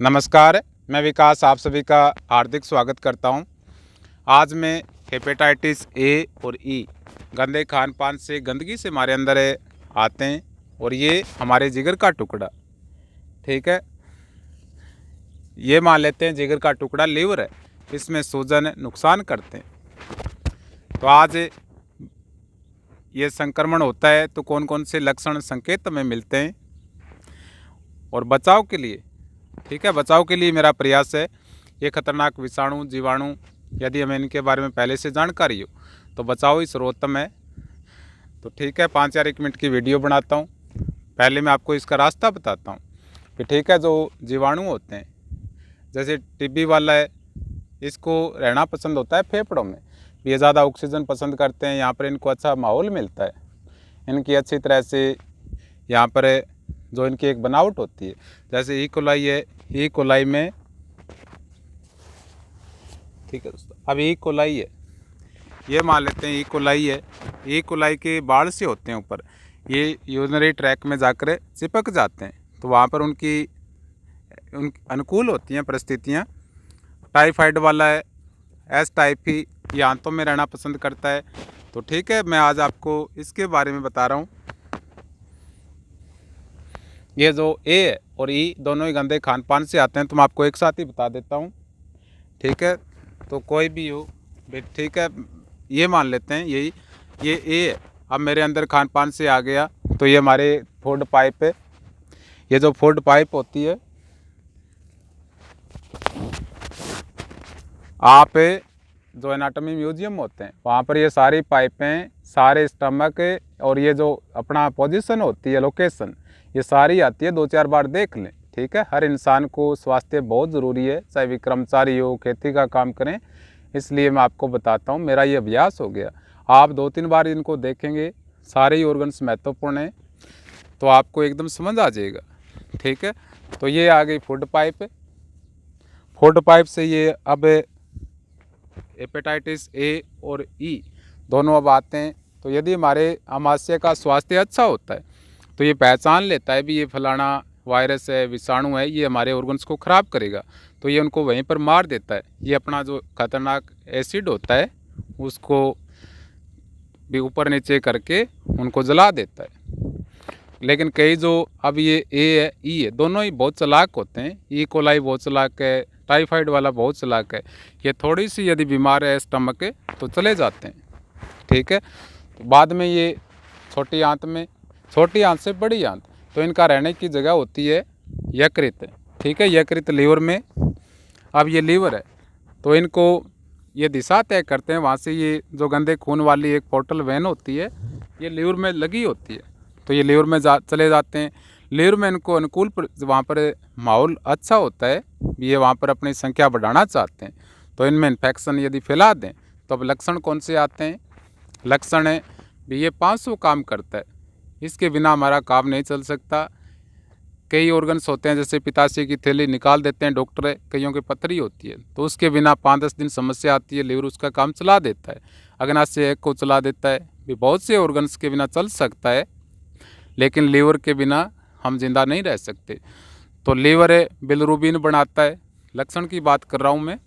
नमस्कार, मैं विकास आप सभी का हार्दिक स्वागत करता हूं। आज मैं हेपेटाइटिस ए और ई गंदे खान पान से गंदगी से हमारे अंदर आते हैं और ये हमारे जिगर का टुकड़ा, ठीक है, ये मान लेते हैं जिगर का टुकड़ा लीवर है, इसमें सूजन नुकसान करते हैं। तो आज ये संक्रमण होता है तो कौन कौन से लक्षण संकेत हमें मिलते हैं और बचाव के लिए, ठीक है, बचाव के लिए मेरा प्रयास है ये खतरनाक विषाणु जीवाणु यदि हमें इनके बारे में पहले से जानकारी हो तो बचाव ही सर्वोत्तम है। तो ठीक है, 5 या 1 मिनट की वीडियो बनाता हूँ। पहले मैं आपको इसका रास्ता बताता हूँ कि ठीक है, जो जीवाणु होते हैं जैसे टीबी वाला है, इसको रहना पसंद होता है फेफड़ों में, ये ज़्यादा ऑक्सीजन पसंद करते हैं, यहाँ पर इनको अच्छा माहौल मिलता है, इनकी अच्छी तरह से यहाँ पर जो इनकी एक बनावट होती है, जैसे ई कोलाई है, ई कोलाई में, ठीक है दोस्तों, अब ई कोलाई है, ये मान लेते हैं ई कोलाई है, ई कोलाई के बाढ़ से होते हैं ऊपर, ये यूरिनरी ट्रैक में जाकर चिपक जाते हैं, तो वहाँ पर उन अनुकूल होती हैं परिस्थितियाँ। टाइफाइड वाला है, एस टाइफी, ये आंतों में रहना पसंद करता है। तो ठीक है, मैं आज आपको इसके बारे में बता रहा हूँ। ये जो ए और ई दोनों ही गंदे खान पान से आते हैं, तो मैं आपको एक साथ ही बता देता हूँ, ठीक है, तो कोई भी हो, ठीक है, ये मान लेते हैं यही, ये ए है, अब मेरे अंदर खान पान से आ गया तो ये हमारे फूड पाइप है, ये जो फूड पाइप होती है, आप जो एनाटॉमी म्यूजियम होते हैं वहाँ पर ये सारी पाइपें, सारे स्टमक और ये जो अपना पोजीशन होती है, लोकेशन, ये सारी आती है, 2-4 बार देख लें, ठीक है। हर इंसान को स्वास्थ्य बहुत ज़रूरी है, चाहे वे कर्मचारी हो, खेती का काम करें, इसलिए मैं आपको बताता हूँ, मेरा ये अभ्यास हो गया। आप 2-3 बार इनको देखेंगे, सारे ही ऑर्गन्स महत्वपूर्ण हैं, तो आपको एकदम समझ आ जाएगा, ठीक है। तो ये आ गई फूड पाइप, फूड पाइप से ये अब हेपेटाइटिस ए और ई दोनों अब आते हैं। तो यदि हमारे आमाशय का स्वास्थ्य अच्छा होता है तो ये पहचान लेता है भी ये फलाना वायरस है, विषाणु है, ये हमारे ऑर्गन्स को ख़राब करेगा, तो ये उनको वहीं पर मार देता है। ये अपना जो खतरनाक एसिड होता है उसको भी ऊपर नीचे करके उनको जला देता है। लेकिन कई जो अब ये ए है, ई है, दोनों ही बहुत चालाक होते हैं। ई कोलाई बहुत चालाक है, टाइफाइड वाला बहुत चालाक है। ये थोड़ी सी यदि बीमार है स्टमक के तो चले जाते हैं, ठीक है। तो बाद में ये छोटी आंत में, छोटी आंत से बड़ी आंत, तो इनका रहने की जगह होती है यकृत, ठीक है, यकृत लीवर में। अब ये लीवर है तो इनको ये दिशा तय करते हैं, वहाँ से ये जो गंदे खून वाली एक पोर्टल वेन होती है ये लीवर में लगी होती है, तो ये लीवर में चले जाते हैं। लीवर में इनको अनुकूल वहाँ पर माहौल अच्छा होता है, ये वहाँ पर अपनी संख्या बढ़ाना चाहते हैं, तो इनमें इन्फेक्शन यदि फैला दें तो अब लक्षण कौन से आते हैं। लक्षण है भी ये 500 काम करता है, इसके बिना हमारा काम नहीं चल सकता। कई ऑर्गन्स होते हैं जैसे पित्ताशय की थैली निकाल देते हैं डॉक्टर, कईयों की पथरी होती है, तो उसके बिना 5-10 दिन समस्या आती है, लीवर उसका काम चला देता है, अग्नाशय को चला देता है, भी बहुत से ऑर्गन्स के बिना चल सकता है, लेकिन लीवर के बिना हम जिंदा नहीं रह सकते। तो लीवर बिलिरुबिन बनाता है, लक्षण की बात कर रहा हूँ मैं।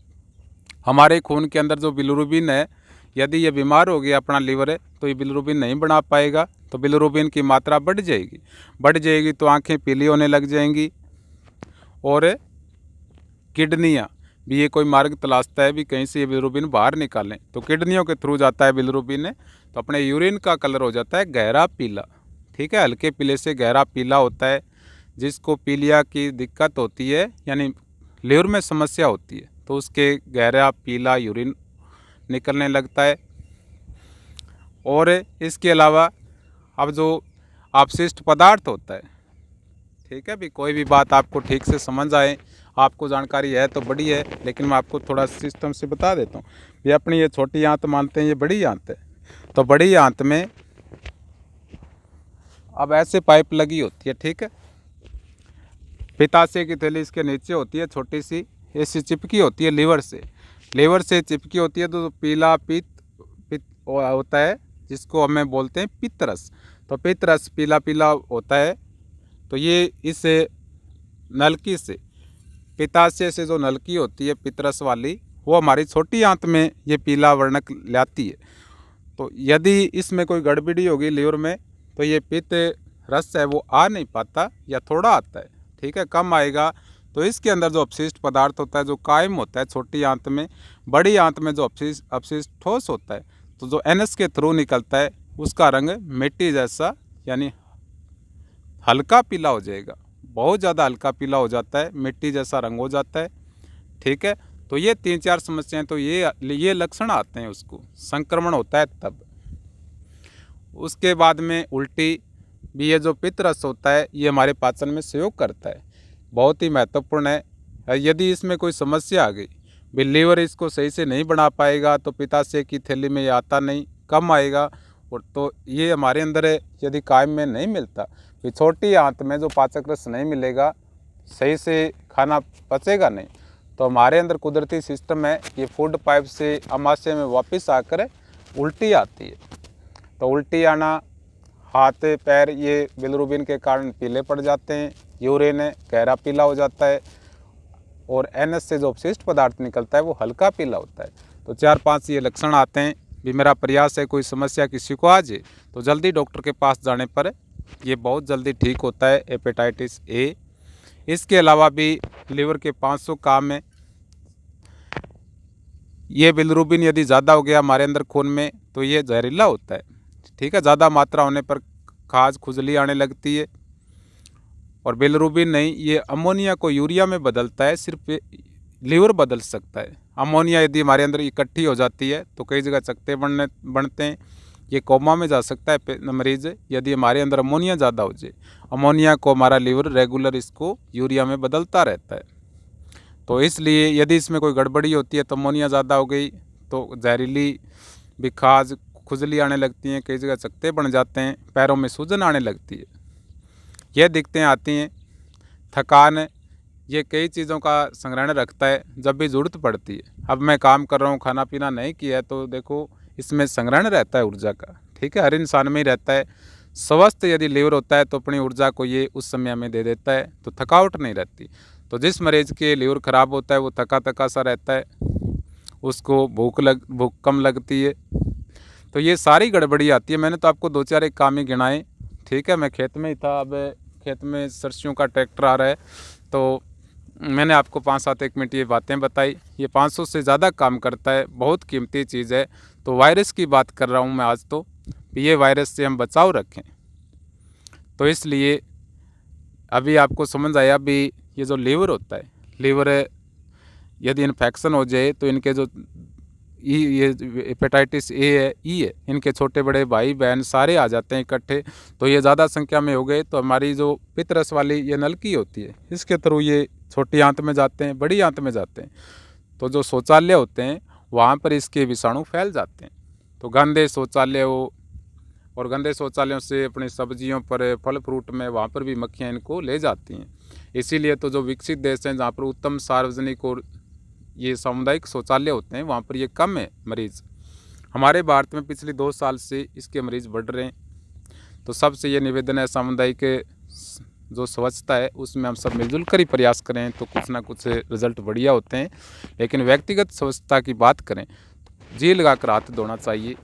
हमारे खून के अंदर जो बिलिरुबिन है, यदि ये बीमार हो गया अपना लीवर है तो ये बिलिरुबिन नहीं बना पाएगा, तो बिलिरुबिन की मात्रा बढ़ जाएगी तो आंखें पीली होने लग जाएंगी, और किडनियाँ भी ये कोई मार्ग तलाशता है भी कहीं से ये बिलिरुबिन बाहर निकालें, तो किडनियों के थ्रू जाता है बिलिरुबिन, तो अपने यूरिन का कलर हो जाता है गहरा पीला, ठीक है, हल्के पीले से गहरा पीला होता है। जिसको पीलिया की दिक्कत होती है यानी लीवर में समस्या होती है तो उसके गहरा पीला यूरिन निकलने लगता है। और इसके अलावा अब जो अपशिष्ट पदार्थ होता है, ठीक है, भी कोई भी बात आपको ठीक से समझ आए, आपको जानकारी है तो बड़ी है, लेकिन मैं आपको थोड़ा सिस्टम से बता देता हूँ। ये अपनी ये छोटी आंत मानते हैं, ये बड़ी आंत है, तो बड़ी आंत में अब ऐसे पाइप लगी होती है, ठीक है, पित्ताशय की थैली इसके नीचे होती है छोटी सी, ऐसी चिपकी होती है लीवर से चिपकी होती है, तो पीला पित्त होता है जिसको हमें बोलते हैं पित्तरस, तो पित्तरस पीला पीला होता है। तो ये इस नलकी से पित्ताशय से जो नलकी होती है पितरस वाली, वो हमारी छोटी आंत में ये पीला वर्णक लाती है। तो यदि इसमें कोई गड़बड़ी होगी लीवर में, तो ये पित्त रस है वो आ नहीं पाता या थोड़ा आता है, ठीक है, कम आएगा। तो इसके अंदर जो अपशिष्ट पदार्थ होता है जो कायम होता है छोटी आंत में, बड़ी आंत में जो अपशिष्ट ठोस होता है, तो जो एनएस के थ्रू निकलता है उसका रंग मिट्टी जैसा यानी हल्का पीला हो जाएगा, बहुत ज़्यादा हल्का पीला हो जाता है, मिट्टी जैसा रंग हो जाता है, ठीक है। तो ये 3-4 समस्याएं, तो ये लक्षण आते हैं, उसको संक्रमण होता है तब। उसके बाद में उल्टी भी, ये जो पित्त रस होता है ये हमारे पाचन में सहयोग करता है, बहुत ही महत्वपूर्ण है। यदि इसमें कोई समस्या आ गई, भी लीवर इसको सही से नहीं बना पाएगा, तो पित्ताशय की थैली में ये आता नहीं, कम आएगा, और तो ये हमारे अंदर यदि कायम में नहीं मिलता, फिर छोटी आंत में जो पाचक रस नहीं मिलेगा, सही से खाना पचेगा नहीं, तो हमारे अंदर कुदरती सिस्टम है, ये फूड पाइप से आमाशय में वापस आकर उल्टी आती है। तो उल्टी आना, हाथ पैर ये बिलिरुबिन के कारण पीले पड़ जाते हैं, यूरिन गहरा पीला हो जाता है, और एनएस से जो अपशिष्ट पदार्थ निकलता है वो हल्का पीला होता है। तो 4-5 ये लक्षण आते हैं। भी मेरा प्रयास है कोई समस्या किसी को आ जाए तो जल्दी डॉक्टर के पास जाने पर ये बहुत जल्दी ठीक होता है, हेपेटाइटिस ए। इसके अलावा भी लीवर के 500 काम है। ये बिलिरुबिन यदि ज़्यादा हो गया हमारे अंदर खून में तो ये जहरीला होता है, ठीक है, ज़्यादा मात्रा होने पर खाज खुजली आने लगती है। और बिलिरुबिन नहीं, ये अमोनिया को यूरिया में बदलता है, सिर्फ लीवर बदल सकता है। अमोनिया यदि हमारे अंदर इकट्ठी हो जाती है तो कई जगह चकत्ते बनते हैं, ये कोमा में जा सकता है मरीज यदि हमारे अंदर अमोनिया ज़्यादा हो जाए। अमोनिया को हमारा लीवर रेगुलर इसको यूरिया में बदलता रहता है। तो इसलिए यदि इसमें कोई गड़बड़ी होती है तो अमोनिया ज़्यादा हो गई तो जहरीली बिखाज खुजली आने लगती हैं, कई जगह चकत्ते बन जाते हैं, पैरों में सूजन आने लगती है, यह दिक्कतें आती हैं। थकान, ये कई चीज़ों का संग्रहण रखता है जब भी ज़रूरत पड़ती है। अब मैं काम कर रहा हूँ, खाना पीना नहीं किया है, तो देखो इसमें संग्रहण रहता है ऊर्जा का, ठीक है, हर इंसान में ही रहता है। स्वस्थ यदि लीवर होता है तो अपनी ऊर्जा को ये उस समय में दे देता है, तो थकावट नहीं रहती। तो जिस मरीज़ के लीवर ख़राब होता है वो थका थका सा रहता है, उसको भूख कम लगती है, तो ये सारी गड़बड़ी आती है। मैंने तो आपको 2-4 एक काम ही गिनाए, ठीक है। मैं खेत में ही था, अब खेत में सरसों का ट्रैक्टर आ रहा है, तो मैंने आपको 5-7 मिनट ये बातें बताई। ये 500 से ज़्यादा काम करता है, बहुत कीमती चीज़ है। तो वायरस की बात कर रहा हूँ मैं आज, तो ये वायरस से हम बचाव रखें। तो इसलिए अभी आपको समझ आया भी, ये जो लीवर होता है, लीवर यदि इन्फेक्शन हो जाए तो इनके जो ये हेपेटाइटिस ए है, ई है, इनके छोटे बड़े भाई बहन सारे आ जाते हैं इकट्ठे। तो ये ज़्यादा संख्या में हो गए तो हमारी जो पित्त रस वाली ये नलकी होती है, इसके थ्रू ये छोटी आंत में जाते हैं, बड़ी आंत में जाते हैं। तो जो शौचालय होते हैं वहाँ पर इसके विषाणु फैल जाते हैं। तो गंदे शौचालय हो, और गंदे शौचालयों से अपनी सब्जियों पर, फल फ्रूट में, वहाँ पर भी मक्खियाँ इनको ले जाती हैं। इसीलिए तो जो विकसित देश हैं जहाँ पर उत्तम सार्वजनिक और ये सामुदायिक शौचालय होते हैं वहाँ पर ये कम है मरीज़। हमारे भारत में पिछले 2 साल से इसके मरीज़ बढ़ रहे हैं। तो सबसे ये निवेदन है, सामुदायिक जो स्वच्छता है उसमें हम सब मिलजुल कर ही प्रयास करें तो कुछ ना कुछ रिजल्ट बढ़िया होते हैं। लेकिन व्यक्तिगत स्वच्छता की बात करें, जी लगा कर हाथ धोना चाहिए।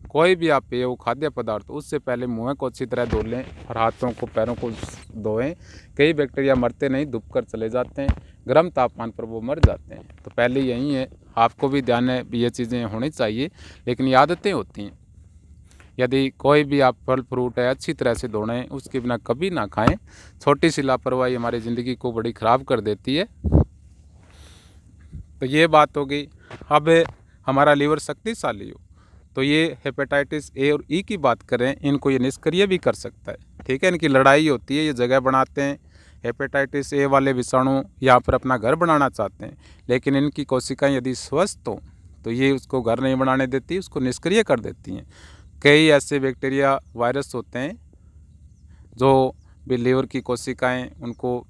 कोई भी आप पेय हो, खाद्य पदार्थ, उससे पहले मुँह को अच्छी तरह धो लें और हाथों को, पैरों को धोएं। कई बैक्टीरिया मरते नहीं, डूब कर चले जाते हैं, गर्म तापमान पर वो मर जाते हैं। तो पहले यही है, आपको भी ध्यान है, ये चीज़ें होनी चाहिए, लेकिन ये आदतें होती हैं। यदि कोई भी आप फल फ्रूट है अच्छी तरह से धोएं, उसके बिना कभी ना खाएं। छोटी सी लापरवाही हमारी ज़िंदगी को बड़ी ख़राब कर देती है। तो ये बात हो गई। अब हमारा लीवर शक्तिशाली हो तो ये हेपेटाइटिस ए और ई की बात करें, इनको ये निष्क्रिय भी कर सकता है, ठीक है। इनकी लड़ाई होती है, ये जगह बनाते हैं। हेपेटाइटिस ए वाले विषाणु यहाँ पर अपना घर बनाना चाहते हैं, लेकिन इनकी कोशिकाएं यदि स्वस्थ हों तो ये उसको घर नहीं बनाने देती, उसको निष्क्रिय कर देती हैं। कई ऐसे बैक्टीरिया, वायरस होते हैं जो भी लीवर की कोशिकाएं उनको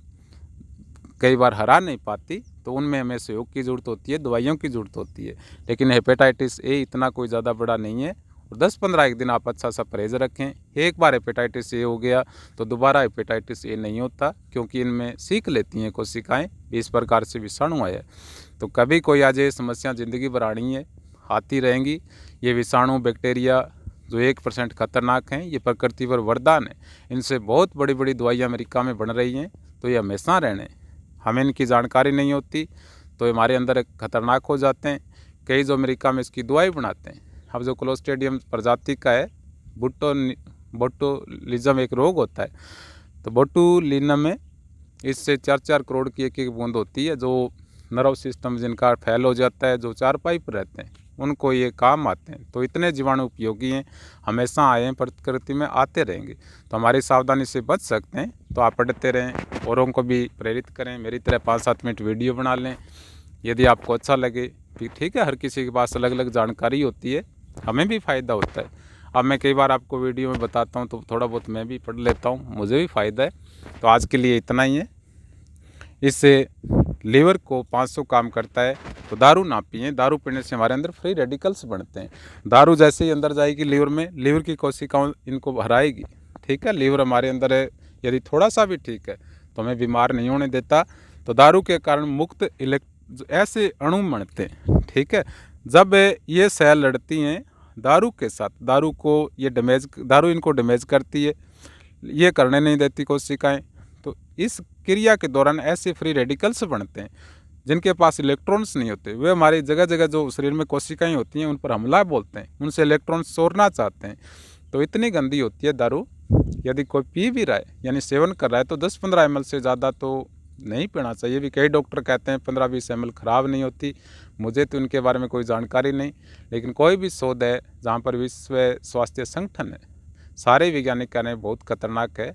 कई बार हरा नहीं पाती, तो उनमें हमें सहयोग की ज़रूरत होती है, दवाइयों की ज़रूरत होती है। लेकिन हेपेटाइटिस ए इतना कोई ज़्यादा बड़ा नहीं है, और 10-15 एक दिन आप अच्छा सा परहेज़ रखें। एक बार हेपेटाइटिस ए हो गया तो दोबारा हेपेटाइटिस ए नहीं होता, क्योंकि इनमें सीख लेती हैं कोशिकाएँ इस प्रकार से विषाणु आया है। तो कभी कोई आज ये समस्या ज़िंदगी भर आनी है, आती रहेंगी। ये विषाणु बैक्टीरिया जो 1% खतरनाक हैं, ये प्रकृति पर वरदान है। इनसे बहुत बड़ी बड़ी दवाइयाँ अमेरिका में बन रही हैं, तो ये हमेशा रहने। हमें इनकी जानकारी नहीं होती तो हमारे अंदर खतरनाक हो जाते हैं। कई जो अमेरिका में इसकी दवाई बनाते हैं। अब जो क्लोस्ट्रीडियम प्रजाति का है, बोटुलिज्म एक रोग होता है, तो बोटुलिनम में इससे 4-4 करोड़ की एक बूंद होती है, जो नर्व सिस्टम जिनका फेल हो जाता है, जो चारपाई पर रहते हैं, उनको ये काम आते हैं। तो इतने जीवाणु उपयोगी हैं, हमेशा आए हैं, प्रकृति में आते रहेंगे। तो हमारी सावधानी से बच सकते हैं। तो आप पढ़ते रहें, औरों को भी प्रेरित करें, मेरी तरह 5-7 मिनट वीडियो बना लें। यदि आपको अच्छा लगे फिर ठीक है, हर किसी के पास अलग अलग जानकारी होती है, हमें भी फ़ायदा होता है। अब मैं कई बार आपको वीडियो में बताता हूँ तो थोड़ा बहुत मैं भी पढ़ लेता हूँ, मुझे भी फ़ायदा है। तो आज के लिए इतना ही है। इससे लीवर को 500 काम करता है। तो दारू ना पिएं, दारू पीने से हमारे अंदर फ्री रेडिकल्स बनते हैं। दारू जैसे ही अंदर जाएगी लीवर में, लीवर की कोशिकाओं इनको हराएगी, ठीक है। लीवर हमारे अंदर है, यदि थोड़ा सा भी ठीक है तो हमें बीमार नहीं होने देता। तो दारू के कारण मुक्त ऐसे अणु बनते हैं, ठीक है। जब ये सेल लड़ती हैं दारू के साथ, दारू इनको डैमेज करती है, ये करने नहीं देती कोशिकाएं। तो इस क्रिया के दौरान ऐसे फ्री रेडिकल्स बनते हैं जिनके पास इलेक्ट्रॉन्स नहीं होते। वे हमारी जगह जगह जो शरीर में कोशिकाएं होती हैं उन पर हमला बोलते हैं, उनसे इलेक्ट्रॉन्स चोरना चाहते हैं। तो इतनी गंदी होती है दारू। यदि कोई पी भी रहा है यानी सेवन कर रहा है तो 10-15 ml से ज़्यादा तो नहीं पीना चाहिए। भी कई डॉक्टर कहते हैं 15-20 ml ख़राब नहीं होती। मुझे तो इनके बारे में कोई जानकारी नहीं, लेकिन कोई भी शोध है जहाँ पर विश्व स्वास्थ्य संगठन है, सारे वैज्ञानिक कह रहे हैं बहुत खतरनाक है,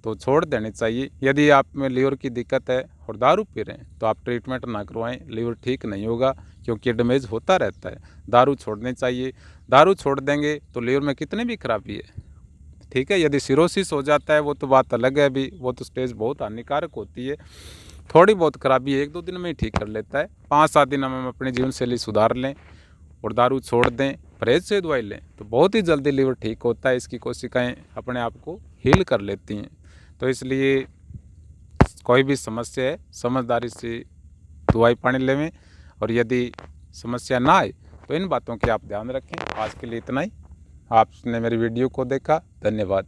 तो छोड़ देनी चाहिए। यदि आप में लीवर की दिक्कत है और दारू पी रहे हैं तो आप ट्रीटमेंट ना करवाएं, लीवर ठीक नहीं होगा, क्योंकि डैमेज होता रहता है। दारू छोड़नी चाहिए। दारू छोड़ देंगे तो लीवर में कितनी भी खराबी है, ठीक है। यदि सिरोसिस हो जाता है वो तो बात अलग है, अभी वो तो स्टेज बहुत हानिकारक होती है। थोड़ी बहुत खराबी 1-2 दिन में ही ठीक कर लेता है। 5-7 दिन हम अपनी जीवन शैली सुधार लें और दारू छोड़ दें, परहेज से दवाई लें तो बहुत ही जल्दी लीवर ठीक होता है। इसकी कोशिकाएं अपने आप को हील कर लेती हैं। तो इसलिए कोई भी समस्या है समझदारी से दवाई पानी लेवें, और यदि समस्या ना आए तो इन बातों की आप ध्यान रखें। आज के लिए इतना ही। आपने मेरी वीडियो को देखा, धन्यवाद।